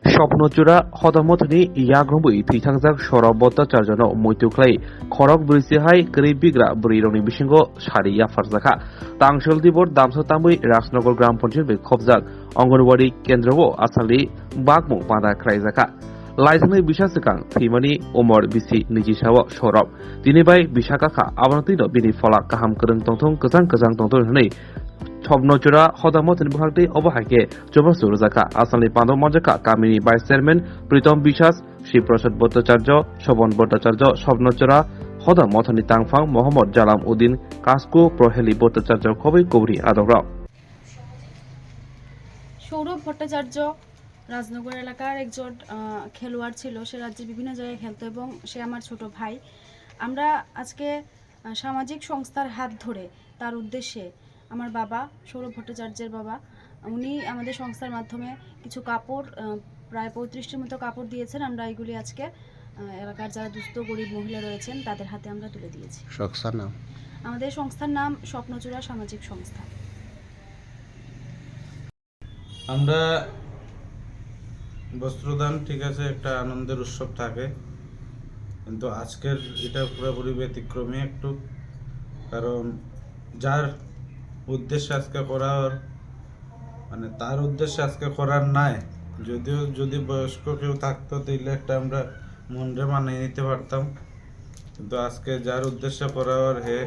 Chura Hodamotni Yagrumbi Titanzak Shora Bota Charjano Muituklay Khorok Brisihai Kri Bigra Brironi Bishingo Shari Yafarzaka Tangshul Dibor Damsotambui Rasnogor Gram Ponjin with Kobzak Ongonwadi Kendrovo Asali Bagmu Pada Kraizaka Laisani Bishasakan Timani Omor Bisi Nijishawa Shorop Dinibai Bishakaka Avanatino Bini Fola Kaham Kurung Tongtong Kazang Tongtong Chura Hodamotni Buhakti Obahake Jobasur Zaka Asali Pando Mojaka Kamini Vice Chairman Pritom Bishas Shri Prasad Bhattacharya Shobon Bhattacharya Chura Hodamotni Tangfang Mohammad Jalam Uddin Kasko Proheli Bhattacharya Kobi Kubri Adora Sourav Bhattacharya Rajnagar এলাকার একজন খেলোয়াড় ছিল। সে রাজ্যের বিভিন্ন জায়গায় খেলতো এবং সে আমার ছোট ভাই। আমরা আজকে সামাজিক সংস্থার হাত ধরে তার উদ্দেশ্যে আমার বাবা সৌরভ ভট্টাচার্যের বাবা উনি আমাদের সংস্থার মাধ্যমে কিছু কাপড় প্রায় 35টির মতো কাপড় দিয়েছেন। আমরা এগুলি আজকে এলাকার যারা দুস্থ গরিব মহিলা রয়েছেন তাদের হাতে আমরা তুলে দিয়েছি। সংস্থার নাম আমাদের সংস্থার নাম স্বপ্নচূড়া সামাজিক সংস্থা। আমরা বস্ত্রদান ঠিক আছে একটা আনন্দের উৎসব থাকে, কিন্তু আজকের এটা পুরোপুরি ব্যতিক্রমী একটু, কারণ যার উদ্দেশ্যে আজকে করার মানে তার উদ্দেশ্যে আজকে করার নাই, যদিও যদি বয়স্ক কেউ থাকতো তাহলে একটা আমরা মনরে মানিয়ে নিতে পারতাম, কিন্তু আজকে যার উদ্দেশ্যে করার হে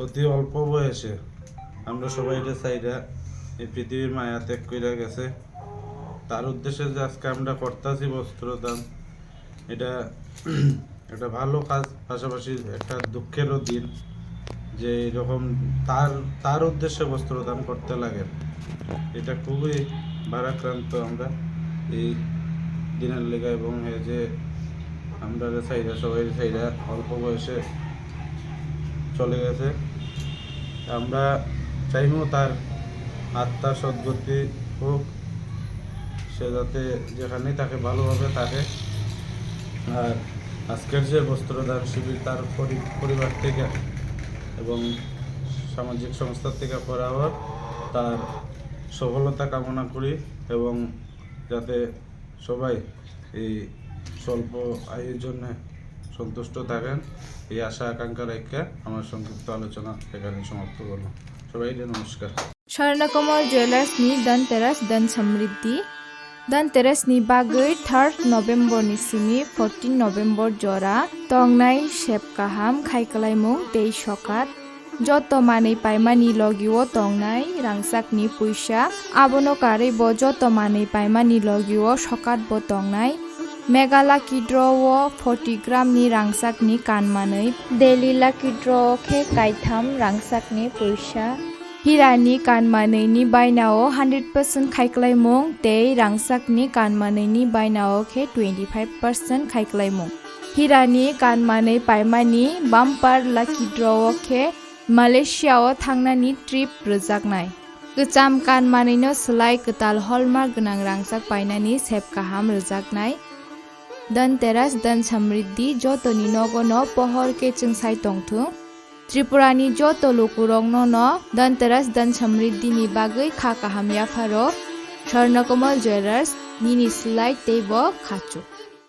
অতি অল্প বয়সে আমরা সবাই এটা চাইরা এই পৃথিবীর মায়া ত্যাগ করে গেছে, তার উদ্দেশ্যে যে আজকে আমরা করতেছি বস্ত্রদান, এটা একটা ভালো কাজ, পাশাপাশি একটা দুঃখেরও দিন যে এরকম তার উদ্দেশ্যে বস্ত্রদান করতে লাগে। এটা খুবই ভারাক্রান্ত আমরা এই দিনের লেগে, এবং এই যে আমরা চাইরা সবাই চাইরা অল্প বয়সে চলে গেছে, আমরা চাইবো তার আত্মার সদ্গতি হোক, সে যাতে যেখানেই তাকে ভালোভাবে থাকে। আর আজকের যে বস্ত্রদান শিবির তার পরিবার থেকে এবং সামাজিক সংস্থা থেকে করা হওয়ার তার সফলতা কামনা করি, এবং যাতে সবাই এই স্বল্প আয়ের জন্য সন্তুষ্ট থাকেন এই আশা আকাঙ্ক্ষা রেখে আমার সংক্ষিপ্ত আলোচনা এখানে সমাপ্ত করলাম। সবাইকে নমস্কার। স্বর্ণকমল জুয়েলার্সনি धनतेरस धन समृद्धि धनतेरसनि बागै 3 नभेम्बरनि सिमी 14 नभेम्बर जरा तंनाय सेब काहाम खायखलायमुं tei sokat joto manui paimani logiwo tongnai rangchakni puisa abono karoi bo joto manui paimani logiwo sokat bo tongnai Mega Lucky Draw 40 gram ni rangchakni kanmanui Daily Lucky Draw khe kaitham rangchakni puisa Hirani kanmanui bainao 100% खायखलायमुं tei rangchakni kanmanui bainao khe 25% खायखलायमुं Hirani kanmanui paimani bumper Lucky Draw khe Malaysia o thangnani trip rwjaknai Kwcham kanmanui slai kwtal hallmark gonang rangchak painani sep kaham rwjaknai Dhanteras धन समृद्धि jotoni nogono pohor ke chungsai tongthung Tripurani joto lukurongno no Dhanteras धन समृद्धि ni bagui kha kaham yafaro Swarnakomal Jewelers nini slai teibo khachu